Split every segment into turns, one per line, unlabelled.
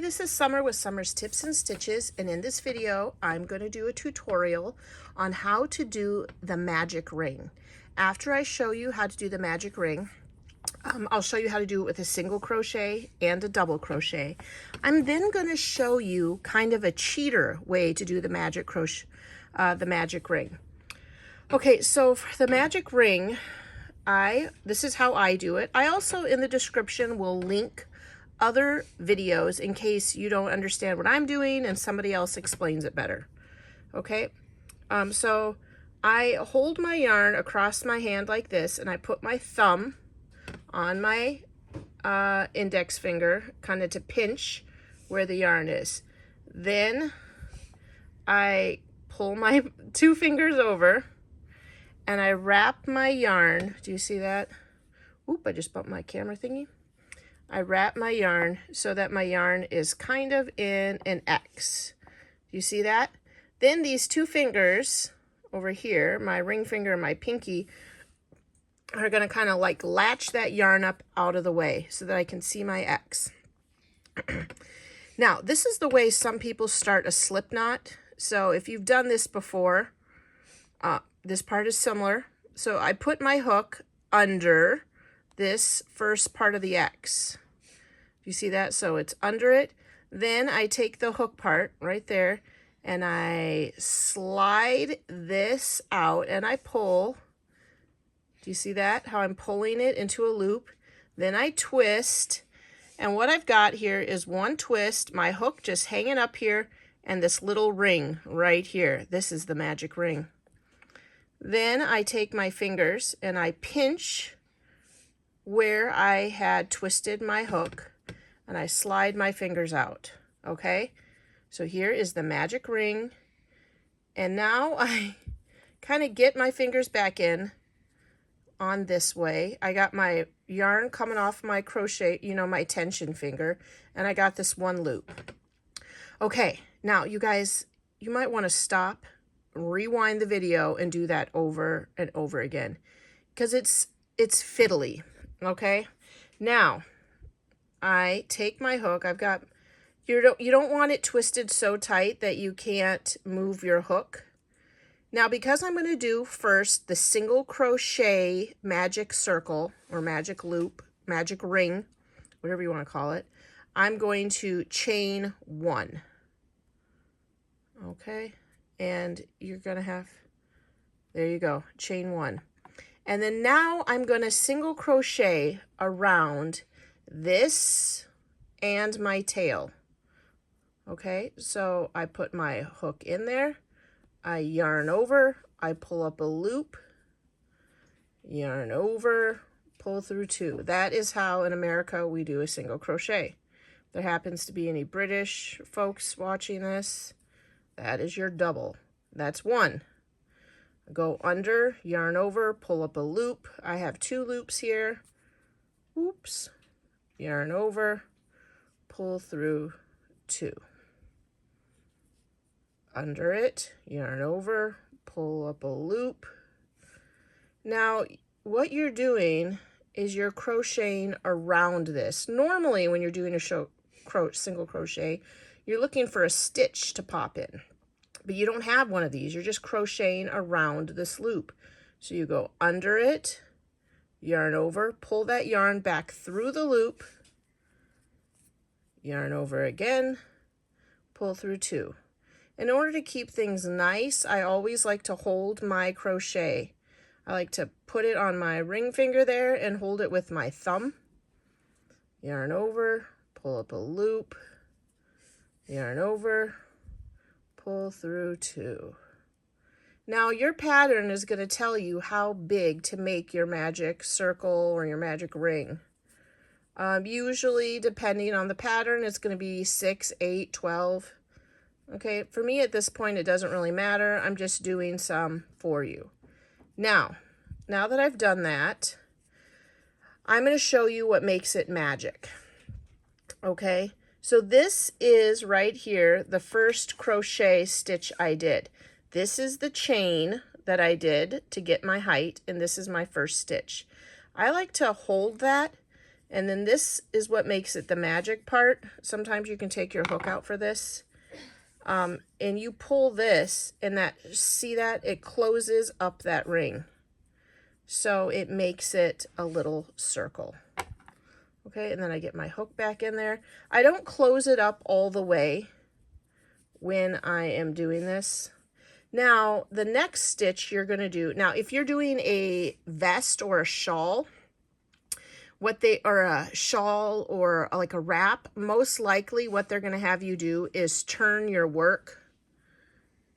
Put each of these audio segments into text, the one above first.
this is Summer with Summer's Tips and Stitches, and in this video I'm going to do a tutorial on how to do the magic ring. After I show you how to do the magic ring, I'll show you how to do it with a single crochet and a double crochet. I'm then going to show you kind of a cheater way to do the magic crochet, the magic ring. Okay, so for the magic ring, this is how I do it. I also in the description will link other videos in case you don't understand what I'm doing and somebody else explains it better. Okay, so I hold my yarn across my hand like this, and I put my thumb on my index finger kind of to pinch where the yarn is. Then I pull my two fingers over and I wrap my yarn. Do you see that? Oop, I just bumped my camera thingy. I wrap my yarn so that my yarn is kind of in an X. You see that? Then these two fingers over here, my ring finger and my pinky, are going to kind of like latch that yarn up out of the way so that I can see my X. Now, this is the way some people start a slip knot. So if you've done this before, this part is similar. So I put my hook under this first part of the X. You see that? So it's under it. Then I take the hook part right there and I slide this out and I pull. Do you see that? How I'm pulling it into a loop. Then I twist. And what I've got here is one twist, my hook just hanging up here, and this little ring right here. This is the magic ring. Then I take my fingers and I pinch where I had twisted my hook, and I slide my fingers out. Okay, so here is the magic ring, and now I kind of get my fingers back in on this way. I got my yarn coming off my crochet, you know, my tension finger, and I got this one loop. Okay, now you guys, you might want to stop, rewind the video, and do that over and over again because it's fiddly. Okay, now I take my hook. I've got, you don't want it twisted so tight that you can't move your hook. Now, because I'm going to do first the single crochet magic circle or magic loop, magic ring, whatever you want to call it, I'm going to chain one. Okay, and you're going to have, there you go, chain one. And then now I'm going to single crochet around this and my tail. Okay, so I put my hook in there, I yarn over, I pull up a loop, yarn over, pull through two. That is how in America we do a single crochet. If there happens to be any British folks watching this, that is your double. That's one. Go under, yarn over, pull up a loop. I have two loops here. Oops. Yarn over, pull through two. Under it, yarn over, pull up a loop. Now, what you're doing is you're crocheting around this. Normally, when you're doing a single crochet, you're looking for a stitch to pop in. But you don't have one of these. You're just crocheting around this loop. So you go under it, yarn over, pull that yarn back through the loop, yarn over again, pull through two. In order to keep things nice, I always like to hold my crochet. I like to put it on my ring finger there and hold it with my thumb. Yarn over, pull up a loop, yarn over, pull through two. Now your pattern is going to tell you how big to make your magic circle or your magic ring. Usually, depending on the pattern, it's going to be 6, 8, 12. Okay, for me at this point, it doesn't really matter. I'm just doing some for you. Now that I've done that, I'm going to show you what makes it magic. Okay, so this is right here, the first crochet stitch I did. This is the chain that I did to get my height, and this is my first stitch. I like to hold that And then this is what makes it the magic part. Sometimes you can take your hook out for this. And you pull this, and that, see that? It closes up that ring. So it makes it a little circle. Okay, and then I get my hook back in there. I don't close it up all the way when I am doing this. Now, the next stitch you're going to do, now if you're doing a vest or a shawl, or a shawl or like a wrap, most likely what they're going to have you do is turn your work,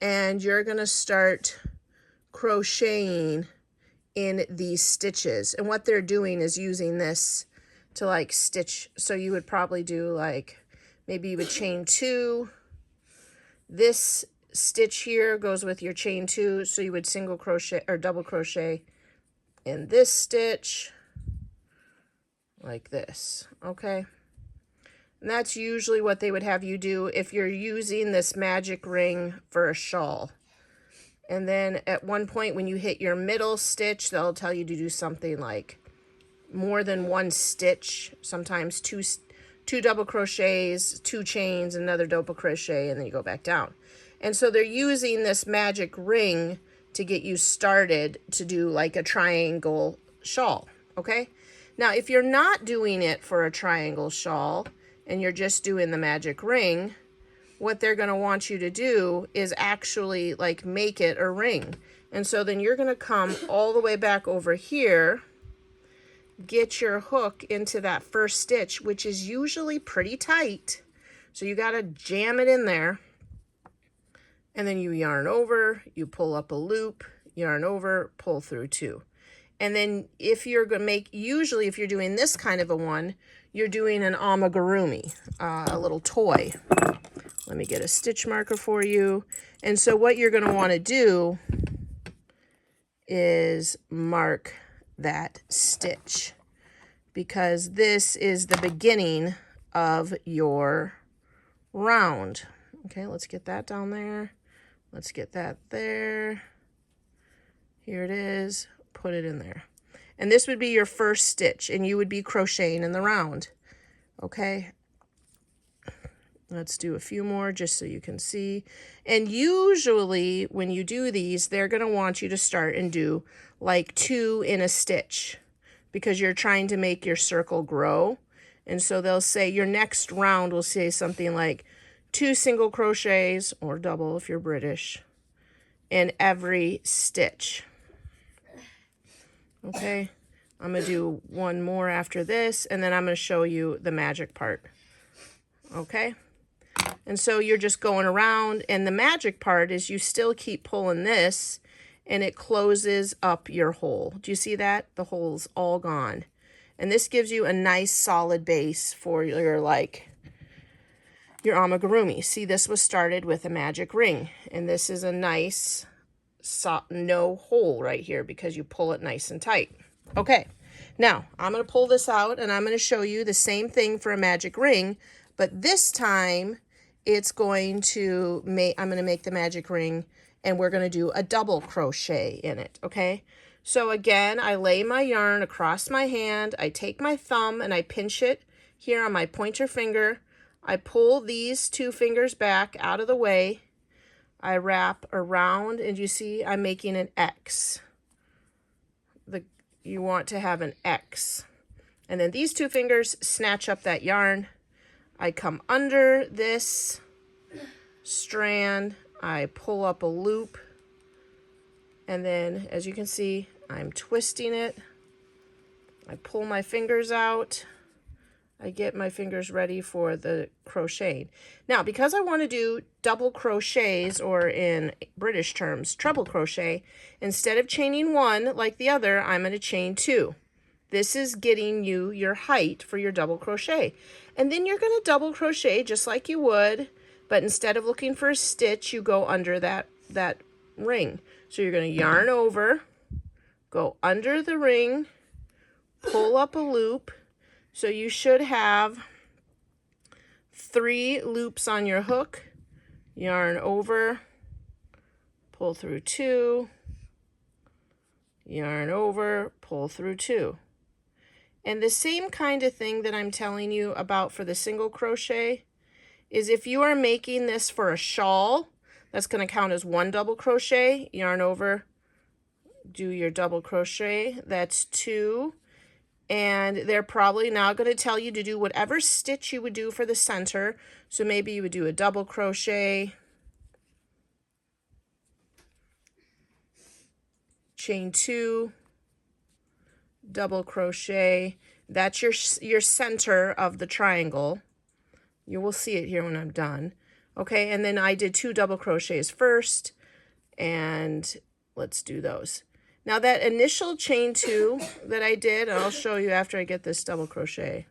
and you're going to start crocheting in these stitches. And what they're doing is using this to like stitch. So you would probably do like, maybe you would chain 2. This stitch here goes with your chain 2. So you would single crochet or double crochet in this stitch like this. Okay. And that's usually what they would have you do if you're using this magic ring for a shawl. And then at one point when you hit your middle stitch, they'll tell you to do something like more than 1 stitch, sometimes two double crochets, 2 chains, another double crochet, and then you go back down. And so they're using this magic ring to get you started to do like a triangle shawl. Okay. Now, if you're not doing it for a triangle shawl and you're just doing the magic ring, what they're going to want you to do is actually like make it a ring. And so then you're going to come all the way back over here, get your hook into that first stitch, which is usually pretty tight. So you got to jam it in there. And then you yarn over, you pull up a loop, yarn over, pull through 2. And then if you're going to make, usually if you're doing this kind of a one, you're doing an amigurumi, a little toy. Let me get a stitch marker for you. And so what you're going to want to do is mark that stitch, because this is the beginning of your round. Okay, let's get that down there. Let's get that there. Here it is. Put it in there. And this would be your first stitch, and you would be crocheting in the round. Okay. Let's do a few more just so you can see. And usually when you do these, they're going to want you to start and do like 2 in a stitch, because you're trying to make your circle grow. And so they'll say your next round will say something like 2 single crochets, or double if you're British, in every stitch. Okay, I'm going to do one more after this, and then I'm going to show you the magic part. Okay, and so you're just going around, and the magic part is you still keep pulling this, and it closes up your hole. Do you see that? The hole's all gone. And this gives you a nice solid base for your amigurumi. See, this was started with a magic ring, and this is a nice no hole right here because you pull it nice and tight. Okay, now I'm going to pull this out, and I'm going to show you the same thing for a magic ring, but this time it's going to I'm going to make the magic ring, and we're going to do a double crochet in it. Okay, so again, I lay my yarn across my hand, I take my thumb and I pinch it here on my pointer finger. I pull these 2 fingers back out of the way. I wrap around, and you see I'm making an X. You want to have an X. And then these 2 fingers snatch up that yarn. I come under this strand, I pull up a loop, and then as you can see, I'm twisting it. I pull my fingers out. I get my fingers ready for the crochet. Now, because I want to do double crochets, or in British terms, treble crochet, instead of chaining 1 like the other, I'm going to chain 2. This is getting you your height for your double crochet. And then you're going to double crochet just like you would, but instead of looking for a stitch, you go under that ring. So you're going to yarn over, go under the ring, pull up a loop. So you should have 3 loops on your hook, yarn over, pull through 2, yarn over, pull through 2. And the same kind of thing that I'm telling you about for the single crochet is if you are making this for a shawl, that's going to count as 1 double crochet, yarn over, do your double crochet, that's 2. And they're probably now going to tell you to do whatever stitch you would do for the center. So maybe you would do a double crochet, chain 2, double crochet. That's your center of the triangle. You will see it here when I'm done. Okay, and then I did 2 double crochets first, and let's do those. Now that initial chain 2 that I did, and I'll show you after I get this double crochet,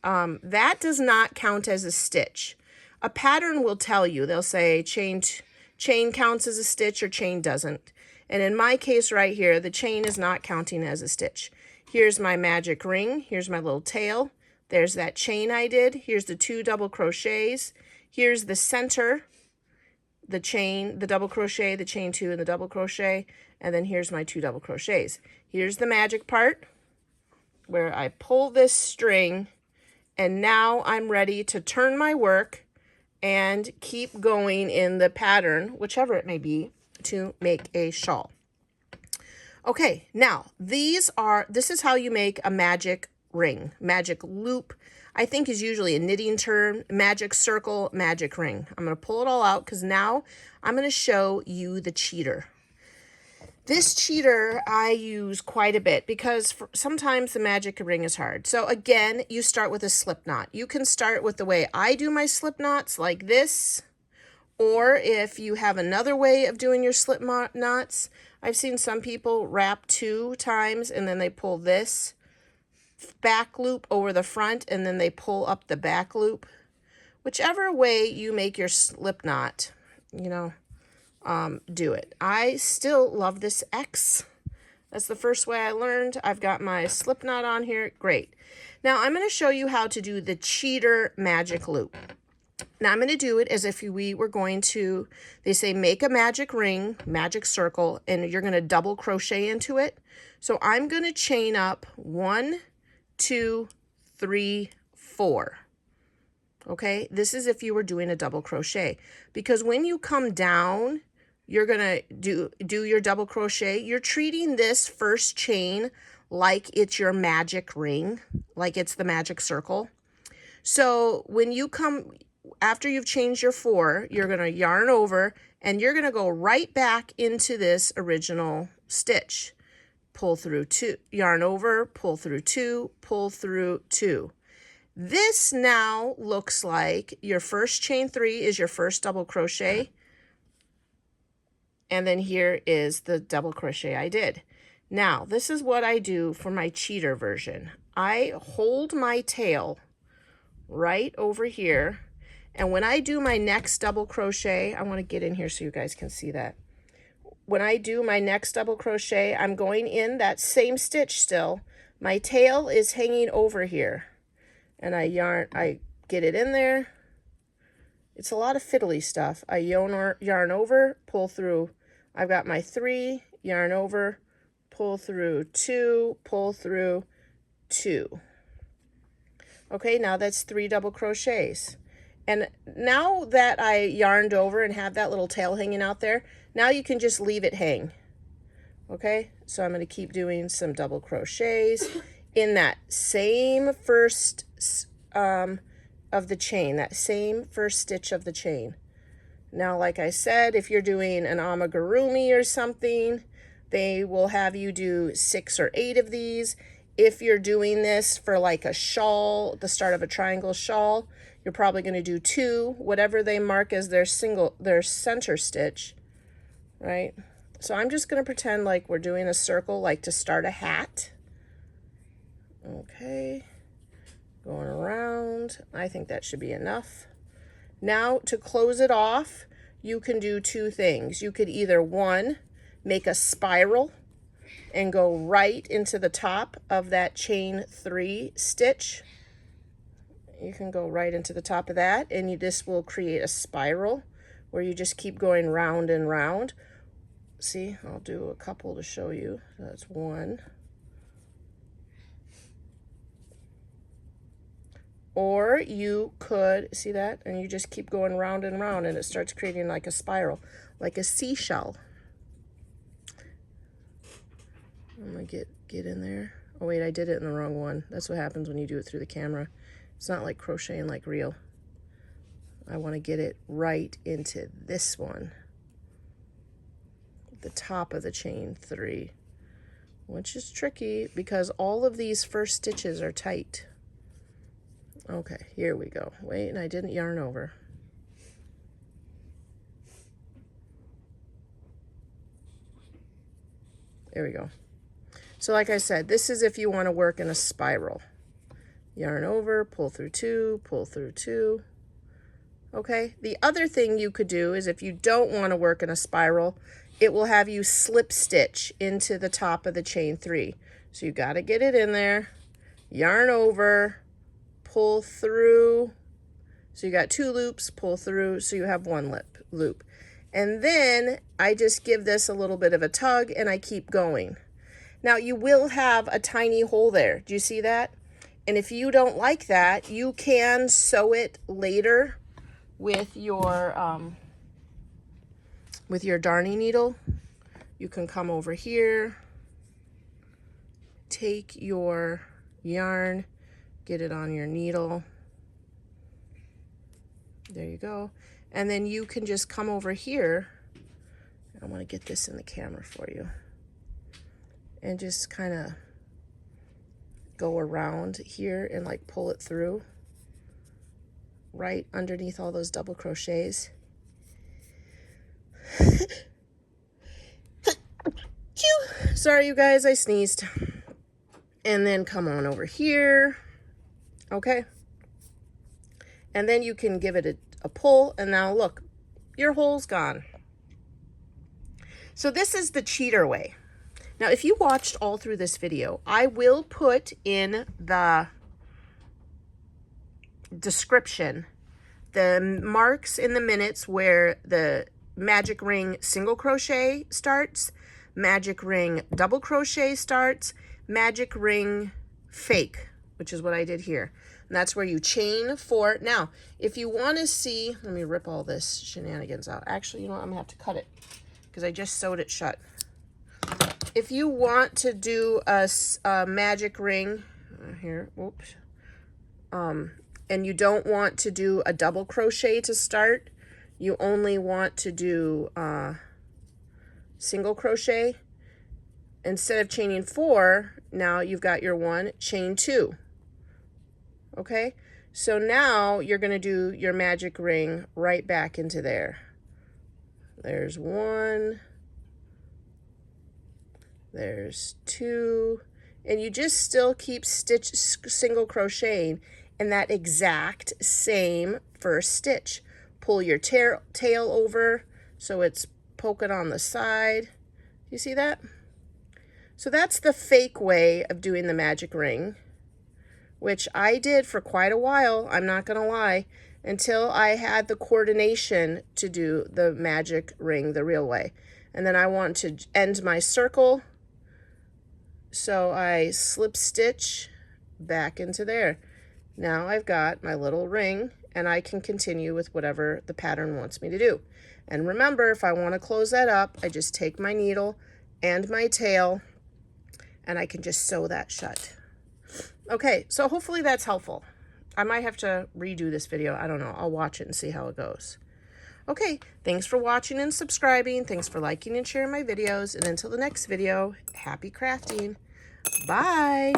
that does not count as a stitch. A pattern will tell you, they'll say chain counts as a stitch or chain doesn't. And in my case right here, the chain is not counting as a stitch. Here's my magic ring, here's my little tail, there's that chain I did, here's the 2 double crochets, here's the center, the chain, the double crochet, the chain 2, and the double crochet, and then here's my 2 double crochets. Here's the magic part where I pull this string, and now I'm ready to turn my work and keep going in the pattern, whichever it may be, to make a shawl. Okay, now this is how you make a magic ring. Magic loop, I think, is usually a knitting term. Magic circle, magic ring. I'm going to pull it all out because now I'm going to show you the cheater. This cheater I use quite a bit because sometimes the magic ring is hard. So again, you start with a slip knot. You can start with the way I do my slip knots, like this, or if you have another way of doing your slip knots, I've seen some people wrap 2 times and then they pull this back loop over the front and then they pull up the back loop. Whichever way you make your slip knot, you know, do it. I still love this X. That's the first way I learned. I've got my slip knot on here. Great. Now I'm going to show you how to do the cheater magic loop. Now I'm going to do it as if we were going to, they say make a magic ring, magic circle, and you're going to double crochet into it. So I'm going to chain up 1, 2, 3, 4. Okay, this is if you were doing a double crochet, because when you come down, you're going to do your double crochet. You're treating this first chain like it's your magic ring, like it's the magic circle. So when you come, after you've changed your 4, you're going to yarn over and you're going to go right back into this original stitch. Pull through 2, yarn over, pull through 2, pull through 2. This now looks like your first chain 3 is your first double crochet. And then here is the double crochet I did. Now, this is what I do for my cheater version. I hold my tail right over here. And when I do my next double crochet, I want to get in here so you guys can see that. When I do my next double crochet, I'm going in that same stitch still. My tail is hanging over here. And I get it in there. It's a lot of fiddly stuff. I yarn over, pull through. I've got my 3, yarn over, pull through 2, pull through 2. Okay, now that's 3 double crochets. And now that I yarned over and have that little tail hanging out there, now you can just leave it hang. Okay, so I'm going to keep doing some double crochets in that same first of the chain, that same first stitch of the chain. Now, like I said, if you're doing an amigurumi or something, they will have you do 6 or 8 of these. If you're doing this for like a shawl, the start of a triangle shawl, you're probably going to do 2, whatever they mark as their center stitch, right? So I'm just going to pretend like we're doing a circle, like to start a hat. Okay, going around. I think that should be enough. Now to close it off, you can do 2 things. You could either, 1, make a spiral and go right into the top of that chain 3 stitch. You can go right into the top of that, and this will create a spiral where you just keep going round and round. See, I'll do a couple to show you. That's 1, Or you could, see that? And you just keep going round and round and it starts creating like a spiral, like a seashell. I'm gonna get in there. Oh wait, I did it in the wrong one. That's what happens when you do it through the camera. It's not like crocheting like real. I want to get it right into this one, the top of the chain 3, which is tricky because all of these first stitches are tight. Okay, here we go. Wait, and I didn't yarn over. There we go. So like I said, this is if you want to work in a spiral. Yarn over, pull through 2, pull through 2. Okay, the other thing you could do is if you don't want to work in a spiral, it will have you slip stitch into the top of the chain 3. So you got to get it in there, yarn over, pull through. So you got 2 loops, pull through, so you have 1 loop. And then I just give this a little bit of a tug and I keep going. Now you will have a tiny hole there. Do you see that? And if you don't like that, you can sew it later with your darning needle. You can come over here, take your yarn, get it on your needle. There you go. And then you can just come over here. I want to get this in the camera for you. And just kind of go around here and like pull it through right underneath all those double crochets. Sorry you guys, I sneezed. And then come on over here. Okay. And then you can give it a pull, and now look, your hole's gone. So this is the cheater way. Now, if you watched all through this video, I will put in the description the marks in the minutes where the magic ring single crochet starts, magic ring double crochet starts, magic ring fake, which is what I did here. And that's where you chain 4. Now, if you want to see, let me rip all this shenanigans out. Actually, you know what? I'm going to have to cut it because I just sewed it shut. If you want to do a magic ring, here, whoops, and you don't want to do a double crochet to start, you only want to do single crochet, instead of chaining 4, now you've got your 1, chain 2. Okay, so now you're going to do your magic ring right back into there. There's 1. There's 2, and you just still keep single crocheting in that exact same first stitch. Pull your tail over so it's poking on the side. You see that? So that's the fake way of doing the magic ring, which I did for quite a while, I'm not gonna lie, until I had the coordination to do the magic ring the real way. And then I want to end my circle, so I slip stitch back into there. Now I've got my little ring, and I can continue with whatever the pattern wants me to do. And remember, if I want to close that up, I just take my needle and my tail, and I can just sew that shut. Okay, so hopefully that's helpful. I might have to redo this video. I don't know. I'll watch it and see how it goes. Okay, thanks for watching and subscribing. Thanks for liking and sharing my videos. And until the next video, happy crafting. Bye.